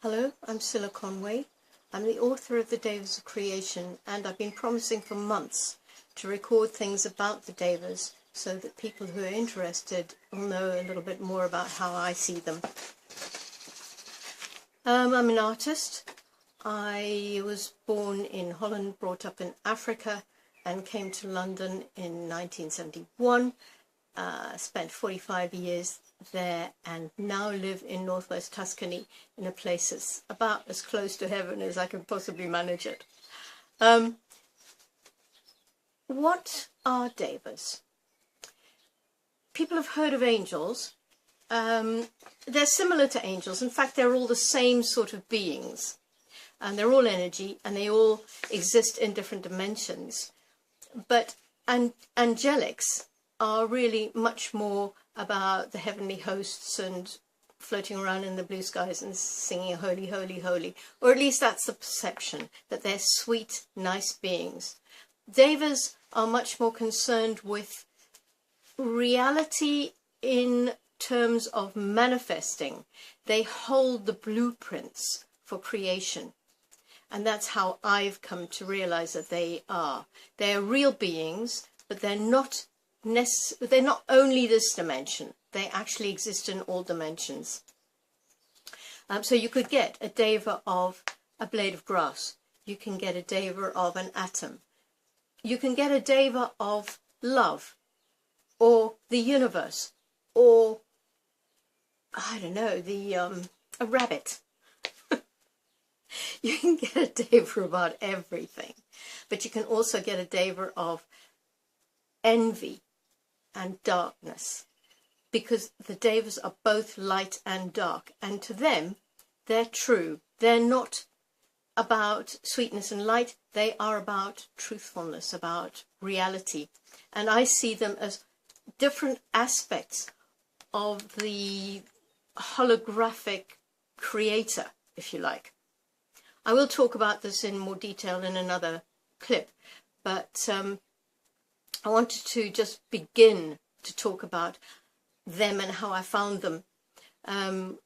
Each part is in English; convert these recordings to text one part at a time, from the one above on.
Hello, I'm Cilla Conway. I'm the author of the Devas of Creation, and I've been promising for months to record things about the Devas so that people who are interested will know a little bit more about how I see them. I'm an artist. I was born in Holland, brought up in Africa, and came to London in 1971. Spent 45 years there and now live in northwest Tuscany in a place that's about as close to heaven as I can possibly manage it. What are Devas? People have heard of angels. They're similar to angels. In fact, they're all the same sort of beings. And they're all energy and they all exist in different dimensions. But angelics are really much more about the heavenly hosts and floating around in the blue skies and singing holy, holy, holy. Or at least that's the perception, that they're sweet, nice beings. Devas are much more concerned with reality in terms of manifesting. They hold the blueprints for creation. And that's how I've come to realize that they are. They're real beings, but they're not only this dimension. They actually exist in all dimensions. So you could get a deva of a blade of grass. You can get a deva of an atom. You can get a deva of love, or the universe, or I don't know, a rabbit. You can get a deva about everything, but you can also get a deva of envy and darkness, because the devas are both light and dark, and to them they're true. They're not about sweetness and light, they are about truthfulness, about reality. And I see them as different aspects of the holographic creator, if you like. I will talk about this in more detail in another clip, but I wanted to just begin to talk about them and how I found them. In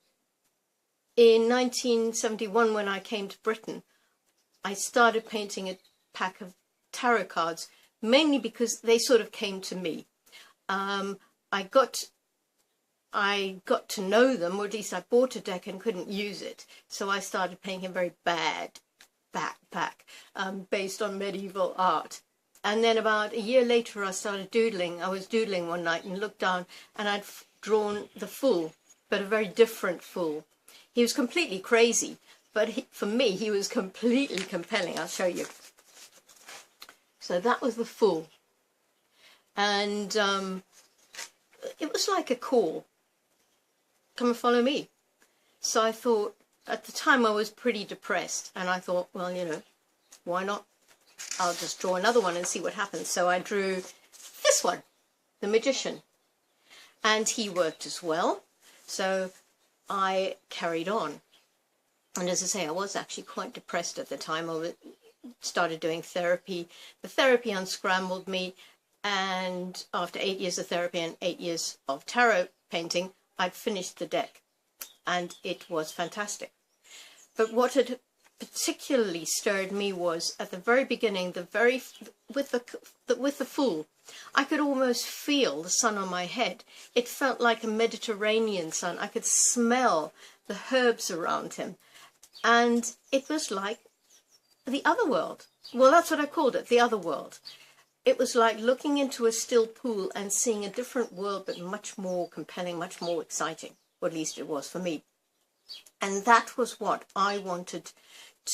1971, when I came to Britain, I started painting a pack of tarot cards, mainly because they sort of came to me. I got to know them, or at least I bought a deck and couldn't use it, so I started painting a very bad pack based on medieval art. And then about a year later, I started doodling. I was doodling one night and looked down, and I'd drawn the Fool, but a very different Fool. He was completely crazy, but for me, he was completely compelling. I'll show you. So that was the Fool. And it was like a call. Come and follow me. So I thought, at the time I was pretty depressed, and I thought, well, you know, why not? I'll just draw another one and see what happens. So I drew this one, the Magician, and he worked as well. So I carried on. And as I say, I was actually quite depressed at the time. I started doing therapy. The therapy unscrambled me, and after 8 years of therapy and 8 years of tarot painting, I'd finished the deck, and it was fantastic. But what had particularly stirred me was at the very beginning, with the Fool, I could almost feel the sun on my head. It felt like a Mediterranean sun. I could smell the herbs around him, and it was like the other world. Well, that's what I called it, the other world. It was like looking into a still pool and seeing a different world, but much more compelling, much more exciting, or at least it was for me. And that was what I wanted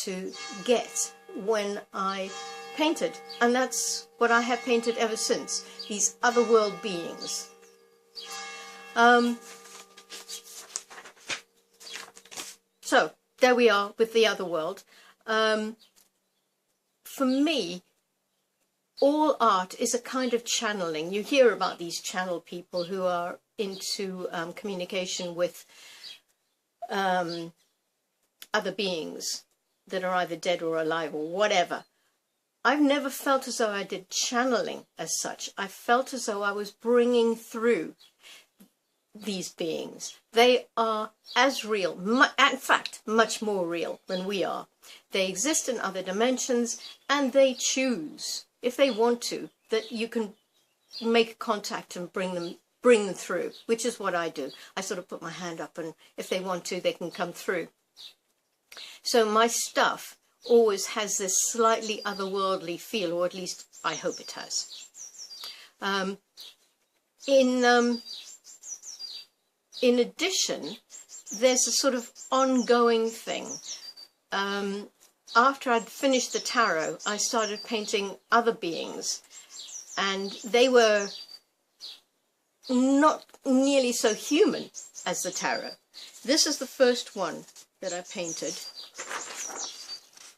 to get when I painted, and that's what I have painted ever since, these otherworld beings. So there we are with the otherworld. For me, all art is a kind of channeling. You hear about these channel people who are into communication with other beings that are either dead or alive or whatever. I've never felt as though I did channeling as such. I felt as though I was bringing through these beings. They are as real, in fact, much more real than we are. They exist in other dimensions, and they choose, if they want to, that you can make contact and bring them through, which is what I do. I sort of put my hand up, and if they want to, they can come through. So my stuff always has this slightly otherworldly feel, or at least I hope it has. In addition, there's a sort of ongoing thing. After I'd finished the tarot, I started painting other beings, and they were not nearly so human as the tarot. This is the first one that I painted,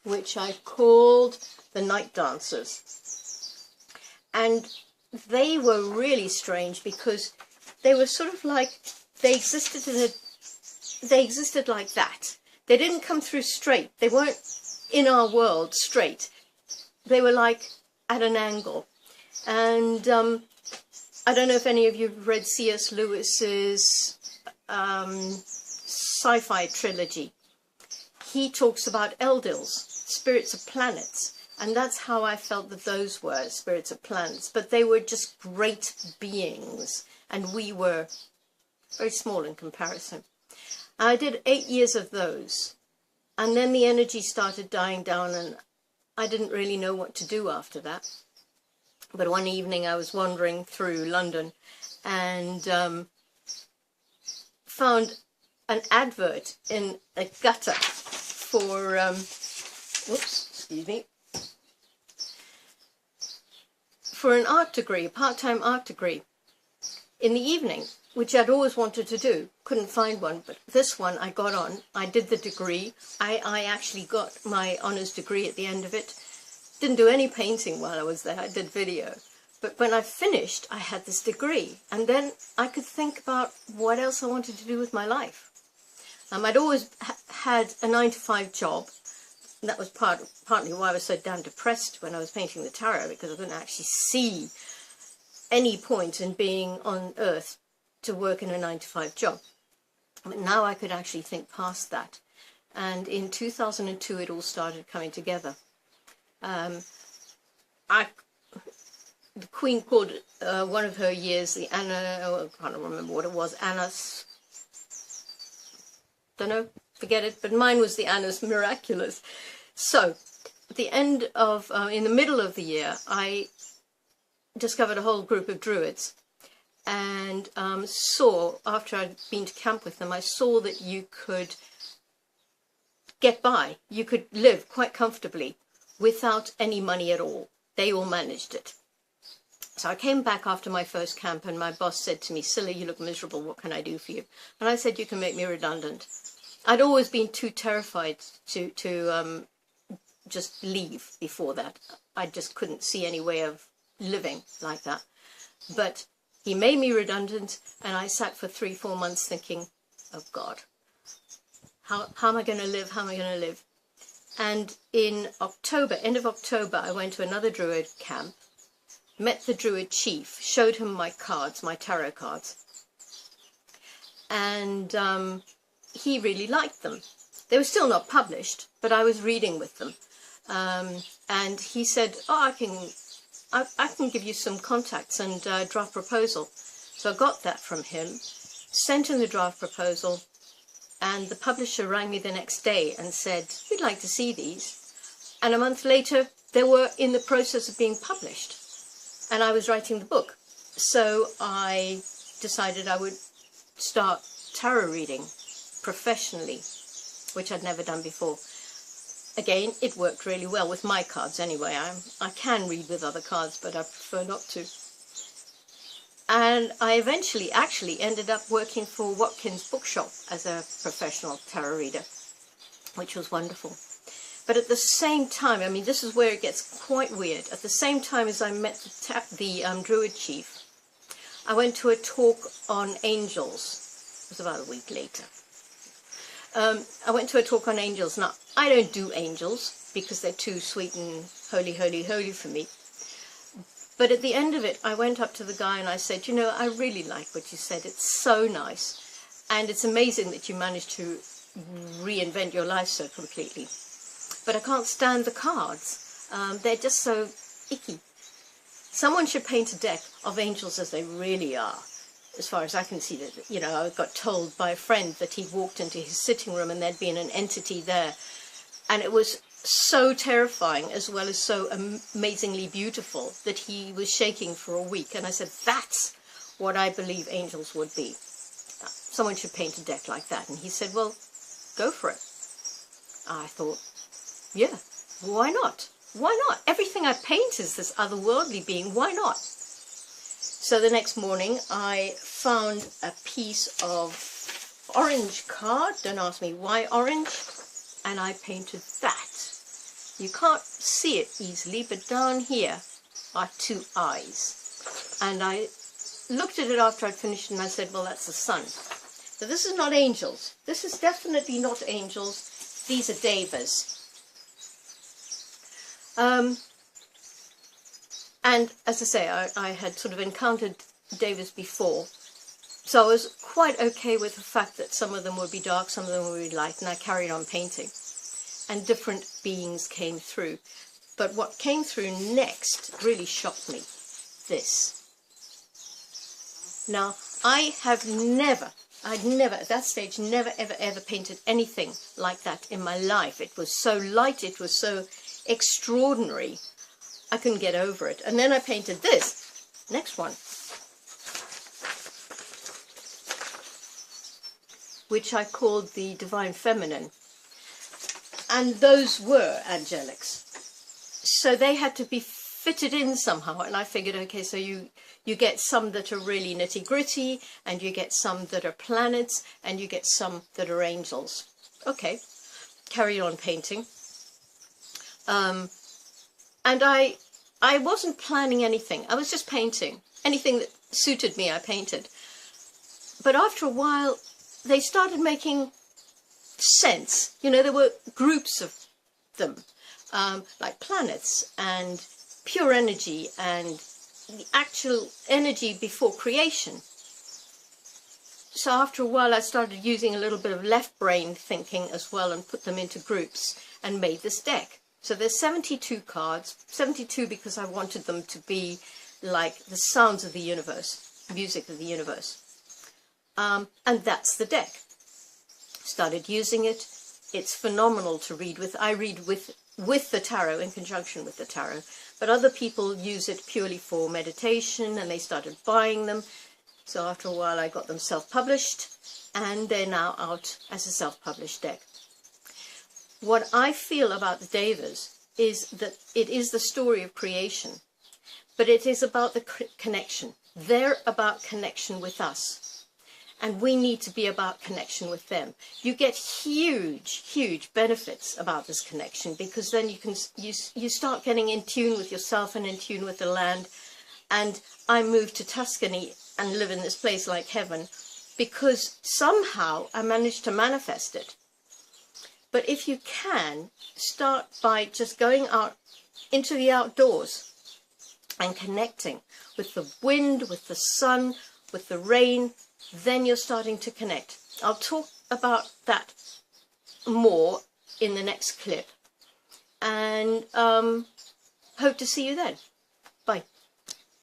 which I called the Night Dancers. And they were really strange because they were sort of like, they existed like that. They didn't come through straight. They weren't in our world straight. They were like at an angle. And I don't know if any of you have read C.S. Lewis's sci-fi trilogy. He talks about Eldils, spirits of planets, and that's how I felt that those were spirits of planets. But they were just great beings, and we were very small in comparison. I did 8 years of those, and then the energy started dying down, and I didn't really know what to do after that. But one evening I was wandering through London and found an advert in a gutter for, for an art degree, a part-time art degree in the evening, which I'd always wanted to do. Couldn't find one, but this one I got on. I did the degree. I actually got my honours degree at the end of it. Didn't do any painting while I was there. I did video. But when I finished, I had this degree. And then I could think about what else I wanted to do with my life. I'd always had a 9-to-5 job. And that was partly why I was so damn depressed when I was painting the tarot, because I couldn't actually see any point in being on Earth to work in a 9-to-5 job. But now I could actually think past that. And in 2002, it all started coming together. The Queen called one of her years the I can't remember what it was, Annus, don't know, forget it, but mine was the Annus Miraculous. So, at the end of, in the middle of the year, I discovered a whole group of Druids, and saw, after I'd been to camp with them, I saw that you could get by, you could live quite comfortably without any money at all. They all managed it. So I came back after my first camp, and my boss said to me, "Cilla, you look miserable, what can I do for you?" And I said, "You can make me redundant." I'd always been too terrified to just leave before that. I just couldn't see any way of living like that. But he made me redundant, and I sat for 3-4 months thinking, oh God, how am I going to live? How am I going to live? And in October, end of October, I went to another Druid camp, met the Druid chief, showed him my cards, my tarot cards, and he really liked them. They were still not published, but I was reading with them. And he said, "Oh, I can give you some contacts and draft proposal." So I got that from him, sent in the draft proposal, and the publisher rang me the next day and said, "We'd like to see these." And a month later, they were in the process of being published, and I was writing the book. So I decided I would start tarot reading professionally, which I'd never done before. Again, it worked really well with my cards anyway. I can read with other cards, but I prefer not to. And I eventually actually ended up working for Watkins Bookshop as a professional tarot reader, which was wonderful. But at the same time, I mean, this is where it gets quite weird. At the same time as I met the Druid chief, I went to a talk on angels. It was about a week later. I went to a talk on angels. Now, I don't do angels because they're too sweet and holy, holy, holy for me. But at the end of it, I went up to the guy and I said, you know, I really like what you said. It's so nice. And it's amazing that you managed to reinvent your life so completely. But I can't stand the cards. They're just so icky. Someone should paint a deck of angels as they really are. As far as I can see, that, you know, I got told by a friend that he'd walked into his sitting room and there'd been an entity there. And it was so terrifying as well as so amazingly beautiful that he was shaking for a week. And I said, that's what I believe angels would be. Someone should paint a deck like that. And he said, well, go for it. I thought, yeah, why not? Why not? Everything I paint is this otherworldly being. Why not? So the next morning I found a piece of orange card. Don't ask me why orange. And I painted that. You can't see it easily, but down here are two eyes. And I looked at it after I'd finished and I said, well, that's the sun. So this is not angels. This is definitely not angels. These are Devas. And as I say, I had sort of encountered Devas before. So I was quite okay with the fact that some of them would be dark, some of them would be light, and I carried on painting. And different beings came through. But what came through next really shocked me. This. Now, I'd never at that stage, never ever painted anything like that in my life. It was so light, it was so extraordinary. I couldn't get over it. And then I painted this. Next one. Which I called the Divine Feminine. And those were angelics. So they had to be fitted in somehow. And I figured, okay, so you get some that are really nitty-gritty, and you get some that are planets, and you get some that are angels. Okay, carry on painting. And I wasn't planning anything. I was just painting. Anything that suited me, I painted. But after a while, they started making sense. You know, there were groups of them, like planets and pure energy and the actual energy before creation. So after a while, I started using a little bit of left brain thinking as well and put them into groups and made this deck. So there's 72 cards, 72 because I wanted them to be like the sounds of the universe, music of the universe. And that's the deck. Started using it. It's phenomenal to read with. I read with the tarot, in conjunction with the tarot. But other people use it purely for meditation, and they started buying them. So after a while I got them self-published, and they're now out as a self-published deck. What I feel about the Devas is that it is the story of creation, but it is about the connection. They're about connection with us, and we need to be about connection with them. You get huge benefits about this connection, because then you start getting in tune with yourself and in tune with the land. And I moved to Tuscany and live in this place like heaven because somehow I managed to manifest it. But if you can, start by just going out into the outdoors and connecting with the wind, with the sun, with the rain, then you're starting to connect. I'll talk about that more in the next clip, and hope to see you then.